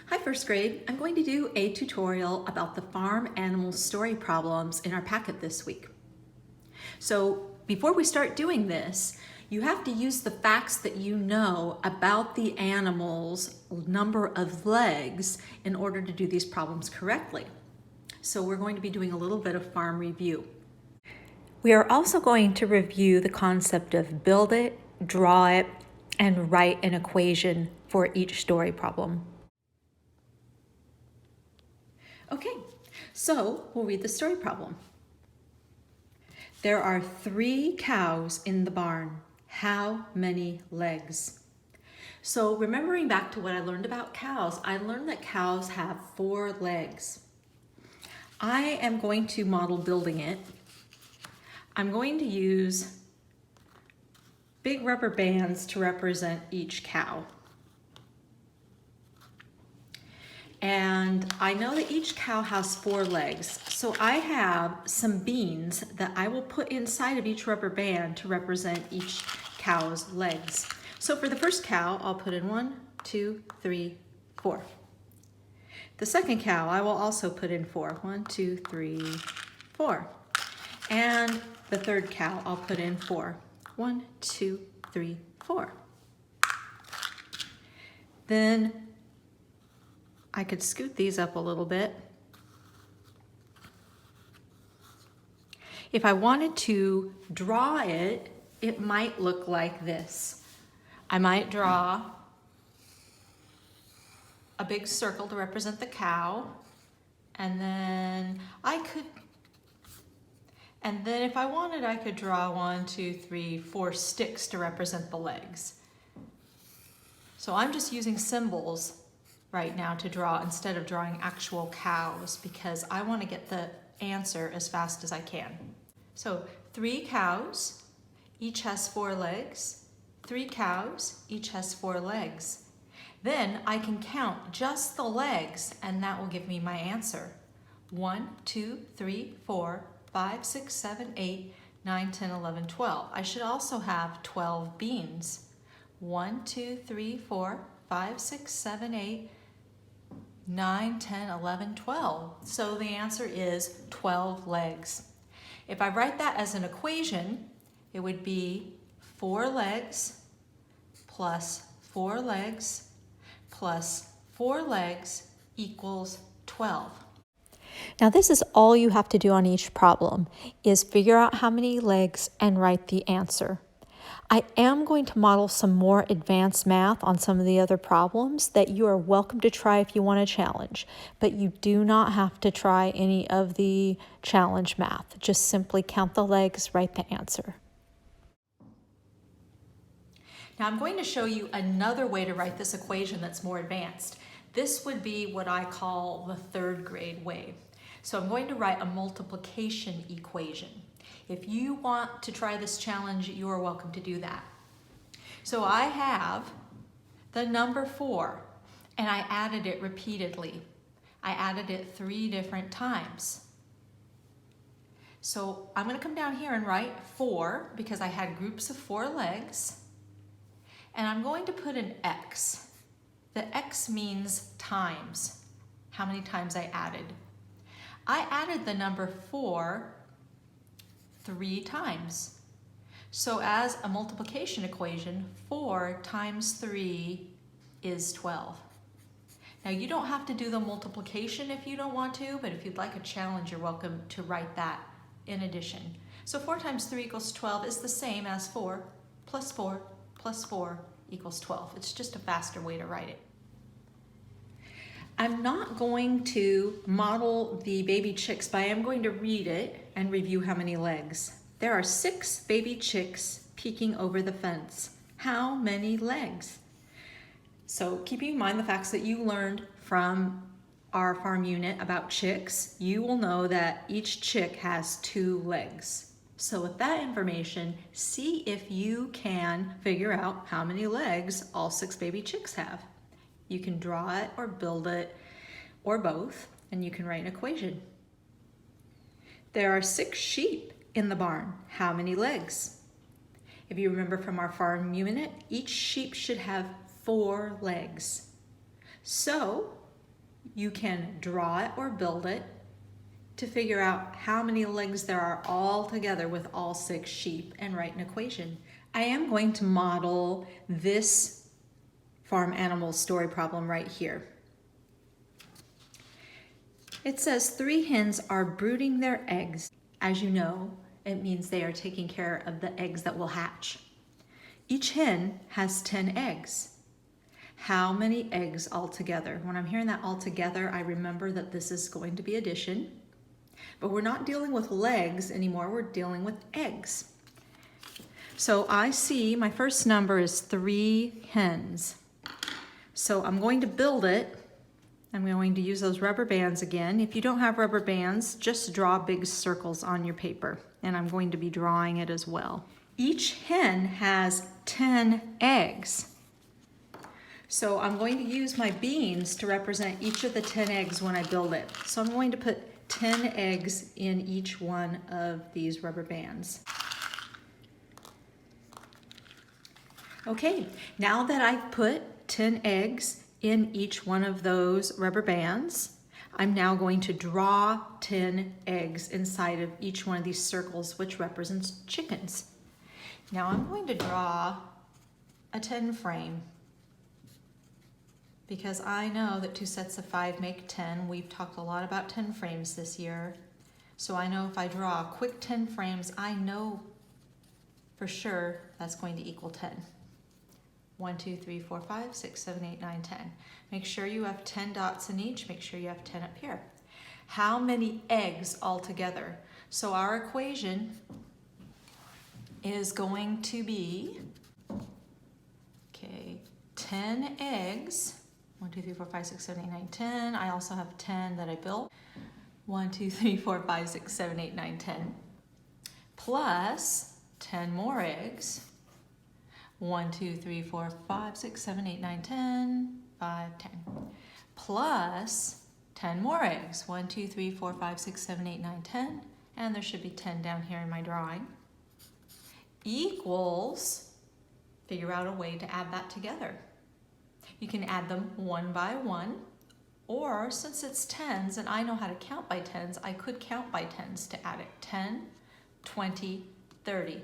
Hi first grade, I'm going to do a tutorial about the farm animal story problems in our packet this week. So before we start doing this, you have to use the facts that you know about the animal's number of legs in order to do these problems correctly. So we're going to be doing a little bit of farm review. We are also going to review the concept of build it, draw it, and write an equation for each story problem. Okay, so we'll read the story problem. There are 3 cows in the barn. How many legs? So remembering back to what I learned about cows, I learned that cows have 4 legs. I am going to model building it. I'm going to use big rubber bands to represent each cow. And I know that each cow has 4 legs, so I have some beans that I will put inside of each rubber band to represent each cow's legs. So for the first cow, I'll put in 1, 2, 3, 4. The second cow, I will also put in 4. 1, 2, 3, 4. And the third cow, I'll put in 4. 1, 2, 3, 4. Then I could scoot these up a little bit. If I wanted to draw it, it might look like this. I might draw a big circle to represent the cow, and then if I wanted, I could draw 1, 2, 3, 4 sticks to represent the legs. So I'm just using symbols right now to draw instead of drawing actual cows because I want to get the answer as fast as I can. So 3 cows, each has 4 legs. 3 cows, each has 4 legs. Then I can count just the legs and that will give me my answer. 1, 2, 3, 4, 5, 6, 7, 8, 9, 10, 11, 12. I should also have 12 beans. 1, 2, 3, 4, 5, 6, 7, 8, 9, 10, 11, 12. So the answer is 12 legs. If I write that as an equation, it would be 4 legs plus 4 legs plus 4 legs equals 12. Now this is all you have to do on each problem, is figure out how many legs and write the answer. I am going to model some more advanced math on some of the other problems that you are welcome to try if you want a challenge, but you do not have to try any of the challenge math. Just simply count the legs, write the answer. Now I'm going to show you another way to write this equation that's more advanced. This would be what I call the 3rd grade way. So I'm going to write a multiplication equation. If you want to try this challenge, you are welcome to do that. So I have the number 4, and I added it repeatedly. I added it 3 different times. So I'm going to come down here and write 4 because I had groups of 4 legs. And I'm going to put an X. The X means times, how many times I added. I added the number 4 3 times. So as a multiplication equation, 4 times 3 is 12. Now you don't have to do the multiplication if you don't want to, but if you'd like a challenge, you're welcome to write that in addition. So 4 times 3 equals 12 is the same as 4 plus 4 plus 4 equals 12. It's just a faster way to write it. I'm not going to model the baby chicks, but I am going to read it and review how many legs. There are 6 baby chicks peeking over the fence. How many legs? So keeping in mind the facts that you learned from our farm unit about chicks, you will know that each chick has 2 legs. So with that information, see if you can figure out how many legs all 6 baby chicks have. You can draw it or build it or both, and you can write an equation. There are 6 sheep in the barn. How many legs? If you remember from our farm unit, each sheep should have 4 legs. So you can draw it or build it to figure out how many legs there are all together with all 6 sheep and write an equation. I am going to model this farm animal story problem right here. It says 3 hens are brooding their eggs. As you know, it means they are taking care of the eggs that will hatch. Each hen has 10 eggs. How many eggs altogether? When I'm hearing that altogether, I remember that this is going to be addition. But we're not dealing with legs anymore, we're dealing with eggs. So I see my first number is 3 hens. So I'm going to build it. I'm going to use those rubber bands again. If you don't have rubber bands, just draw big circles on your paper. And I'm going to be drawing it as well. Each hen has 10 eggs. So I'm going to use my beans to represent each of the 10 eggs when I build it. So I'm going to put 10 eggs in each one of these rubber bands. Okay, now that I've put 10 eggs in each one of those rubber bands, I'm now going to draw 10 eggs inside of each one of these circles, which represents chickens. Now I'm going to draw a 10 frame because I know that 2 sets of 5 make 10. We've talked a lot about 10 frames this year. So I know if I draw quick 10 frames, I know for sure that's going to equal 10. 1, 2, 3, 4, 5, 6, 7, 8, 9, 10. Make sure you have 10 dots in each. Make sure you have 10 up here. How many eggs altogether? So our equation is going to be, 10 eggs. 1, 2, 3, 4, 5, 6, 7, 8, 9, 10. I also have 10 that I built. 1, 2, 3, 4, 5, 6, 7, 8, 9, 10. Plus 10 more eggs. 1, 2, 3, 4, 5, 6, 7, 8, 9, 10, 5, 10. Plus 10 more eggs. 1, 2, 3, 4, 5, 6, 7, 8, 9, 10. And there should be 10 down here in my drawing. Equals, figure out a way to add that together. You can add them one by one, or since it's tens and I know how to count by tens, I could count by tens to add it. 10, 20, 30.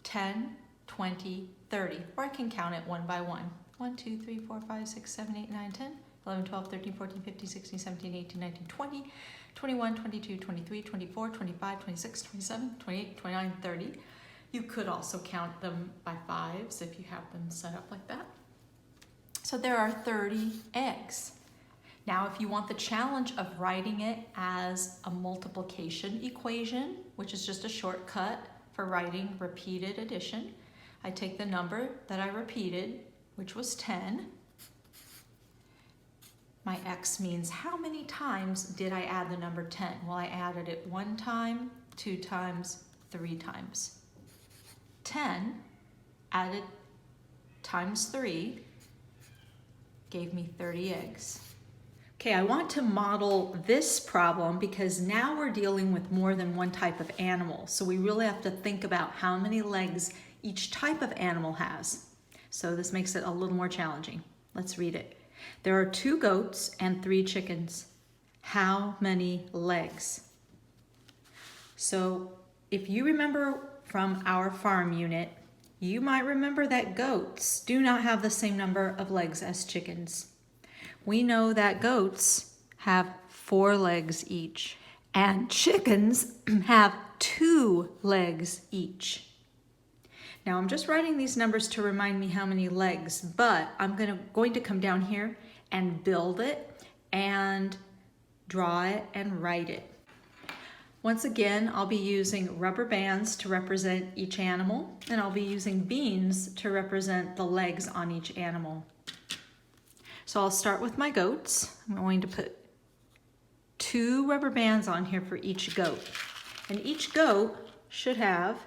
10, 20, 30. Or I can count it one by one. 1, 2, 3, 4, 5, 6, 7, 8, 9, 10, 11, 12, 13, 14, 15, 16, 17, 18, 19, 20, 21, 22, 23, 24, 25, 26, 27, 28, 29, 30. You could also count them by fives if you have them set up like that. So there are 30 eggs. Now, if you want the challenge of writing it as a multiplication equation, which is just a shortcut for writing repeated addition, I take the number that I repeated, which was 10. My x means how many times did I add the number 10? Well, I added it 1 time, 2 times, 3 times. 10 added times 3 gave me 30 eggs. Okay, I want to model this problem because now we're dealing with more than one type of animal. So we really have to think about how many legs each type of animal has. So this makes it a little more challenging. Let's read it. There are 2 goats and 3 chickens. How many legs? So if you remember from our farm unit, you might remember that goats do not have the same number of legs as chickens. We know that goats have 4 legs each, and chickens have 2 legs each. Now I'm just writing these numbers to remind me how many legs, but I'm going to come down here and build it and draw it and write it. Once again, I'll be using rubber bands to represent each animal, and I'll be using beans to represent the legs on each animal. So I'll start with my goats. I'm going to put 2 rubber bands on here for each goat. And each goat should have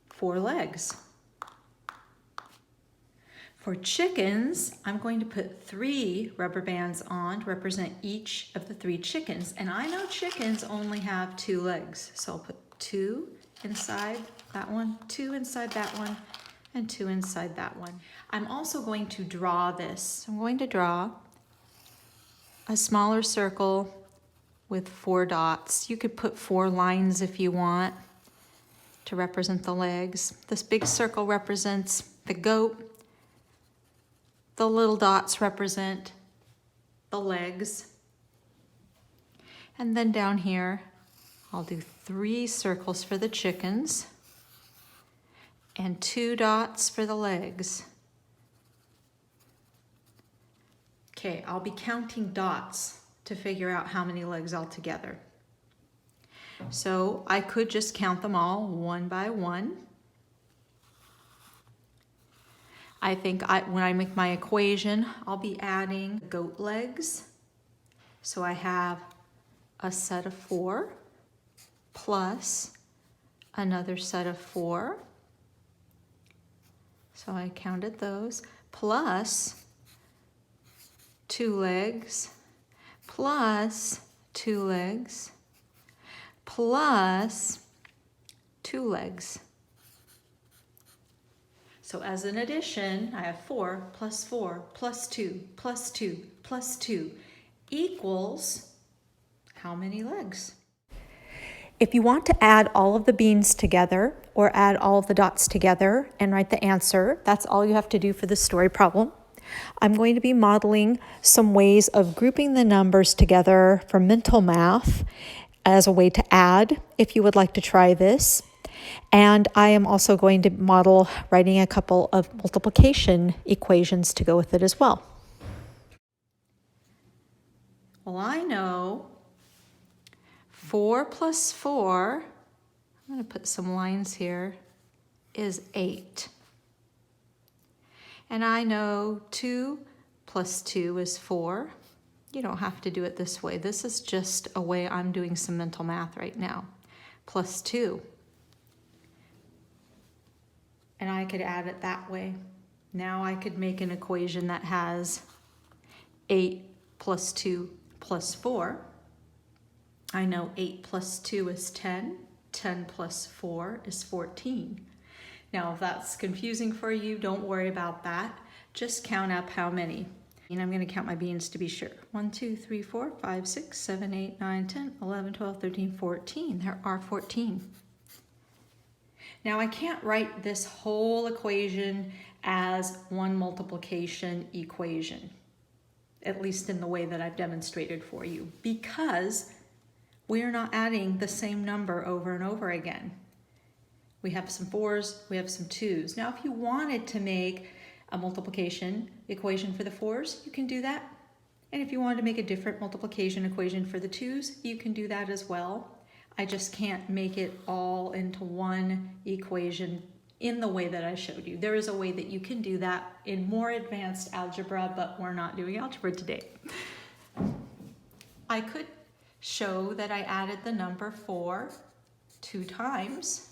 4 legs. For chickens, I'm going to put 3 rubber bands on to represent each of the 3 chickens. And I know chickens only have 2 legs. So I'll put 2 inside that one, 2 inside that one, and 2 inside that one. I'm also going to draw this. I'm going to draw a smaller circle with 4 dots. You could put 4 lines if you want to represent the legs. This big circle represents the goat. The little dots represent the legs. And then down here, I'll do 3 circles for the chickens and 2 dots for the legs. Okay, I'll be counting dots to figure out how many legs altogether. So I could just count them all one by one. I think when I make my equation, I'll be adding goat legs. So I have a set of 4 plus another set of 4. So I counted those, plus 2 legs, plus 2 legs, plus 2 legs. So as an addition, I have 4 plus 4 plus 2 plus 2 plus 2 equals how many legs? If you want to add all of the beans together or add all of the dots together and write the answer, that's all you have to do for this story problem. I'm going to be modeling some ways of grouping the numbers together for mental math as a way to add, if you would like to try this. And I am also going to model writing a couple of multiplication equations to go with it as well. Well, I know 4 plus 4, I'm going to put some lines here, is 8. And I know 2 plus 2 is 4. You don't have to do it this way. This is just a way I'm doing some mental math right now. Plus 2. And I could add it that way. Now I could make an equation that has 8 plus 2 plus 4. I know 8 plus 2 is 10. 10 plus 4 is 14. Now, if that's confusing for you, don't worry about that. Just count up how many. And I'm going to count my beans to be sure. 1, 2, 3, 4, 5, 6, 7, 8, 9, 10, 11, 12, 13, 14. There are 14. Now, I can't write this whole equation as one multiplication equation, at least in the way that I've demonstrated for you, because we're not adding the same number over and over again. We have some 4s, we have some 2s. Now, if you wanted to make a multiplication equation for the 4s, you can do that. And if you wanted to make a different multiplication equation for the 2s, you can do that as well. I just can't make it all into one equation in the way that I showed you. There is a way that you can do that in more advanced algebra, but we're not doing algebra today. I could show that I added the number 4 2 times,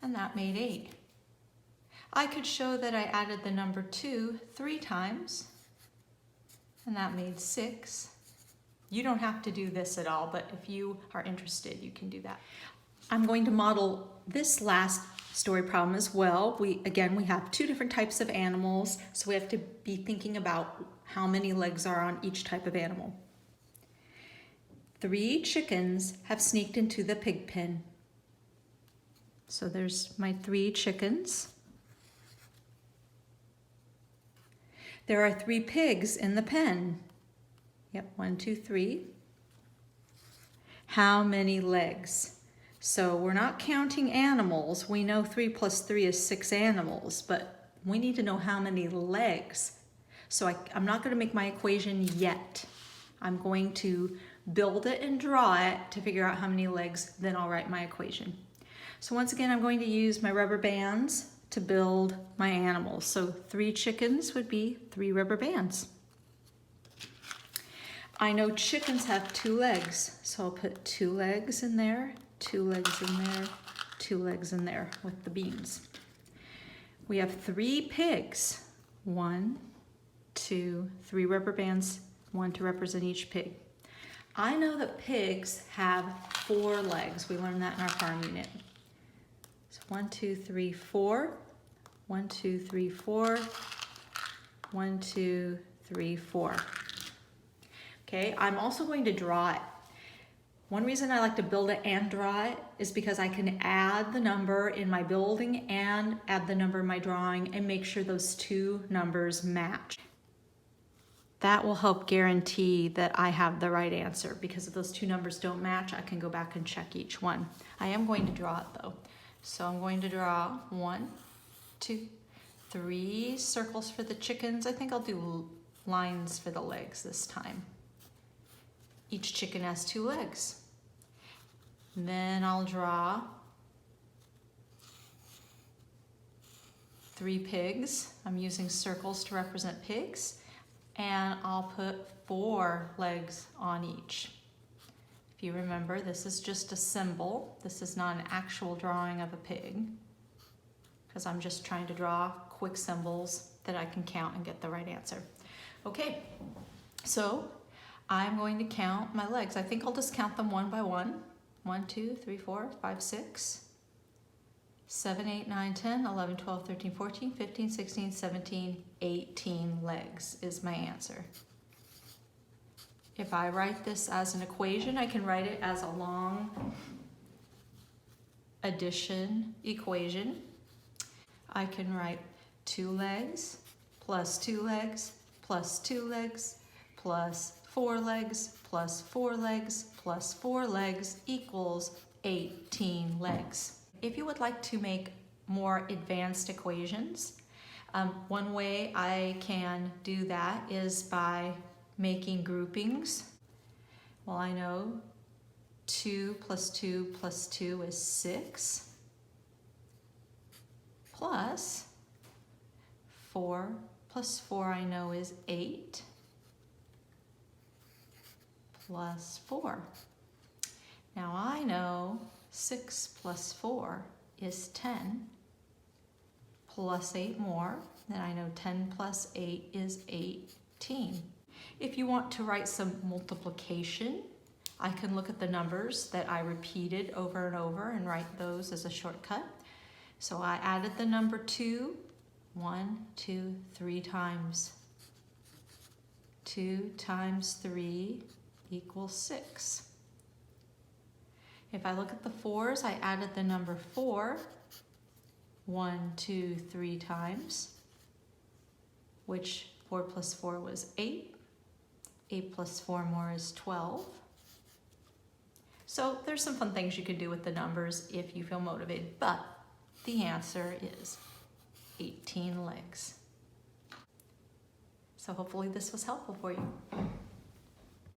and that made 8. I could show that I added the number 2 3 times, and that made 6. You don't have to do this at all, but if you are interested, you can do that. I'm going to model this last story problem as well. We have 2 different types of animals, so we have to be thinking about how many legs are on each type of animal. 3 chickens have sneaked into the pig pen. So there's my 3 chickens. There are 3 pigs in the pen. Yep, 1, 2, 3. How many legs? So we're not counting animals. We know 3 plus 3 is 6 animals, but we need to know how many legs. So I'm not going to make my equation yet. I'm going to build it and draw it to figure out how many legs, then I'll write my equation. So once again, I'm going to use my rubber bands to build my animals. So 3 chickens would be 3 rubber bands. I know chickens have 2 legs, so I'll put 2 legs in there, 2 legs in there, 2 legs in there with the beans. We have 3 pigs. 1, 2, 3 rubber bands, 1 to represent each pig. I know that pigs have 4 legs. We learned that in our farm unit. So 1, 2, 3, 4. 1, 2, 3, 4. 1, 2, 3, 4. Okay, I'm also going to draw it. One reason I like to build it and draw it is because I can add the number in my building and add the number in my drawing and make sure those two numbers match. That will help guarantee that I have the right answer, because if those two numbers don't match, I can go back and check each one. I am going to draw it though. So I'm going to draw 1, 2, 3 circles for the chickens. I think I'll do lines for the legs this time. Each chicken has 2 legs. And then I'll draw 3 pigs. I'm using circles to represent pigs. And I'll put 4 legs on each. If you remember, this is just a symbol. This is not an actual drawing of a pig, because I'm just trying to draw quick symbols that I can count and get the right answer. Okay, so I'm going to count my legs. I think I'll just count them one by one. 1, 2, 3, 4, 5, 6, 7, 8, 9, 10, 11, 12, 13, 14, 15, 16, 17, 18 legs is my answer. If I write this as an equation, I can write it as a long addition equation. I can write 2 legs plus 2 legs plus 2 legs plus 4 legs plus 4 legs plus 4 legs equals 18 legs. If you would like to make more advanced equations, one way I can do that is by making groupings. Well, I know 2 plus 2 plus 2 is 6, plus 4 plus 4 I know is 8, plus 4. Now I know 6 plus 4 is 10, plus 8 more, then I know 10 plus 8 is 18. If you want to write some multiplication, I can look at the numbers that I repeated over and over and write those as a shortcut. So I added the number 2, 1, 2, 3 times. 2 times 3 equals 6. If I look at the 4s, I added the number 4, 1, 2, 3 times, which 4 plus 4 was 8. 8 plus 4 more is 12. So there's some fun things you could do with the numbers if you feel motivated, but the answer is 18 legs. So hopefully this was helpful for you.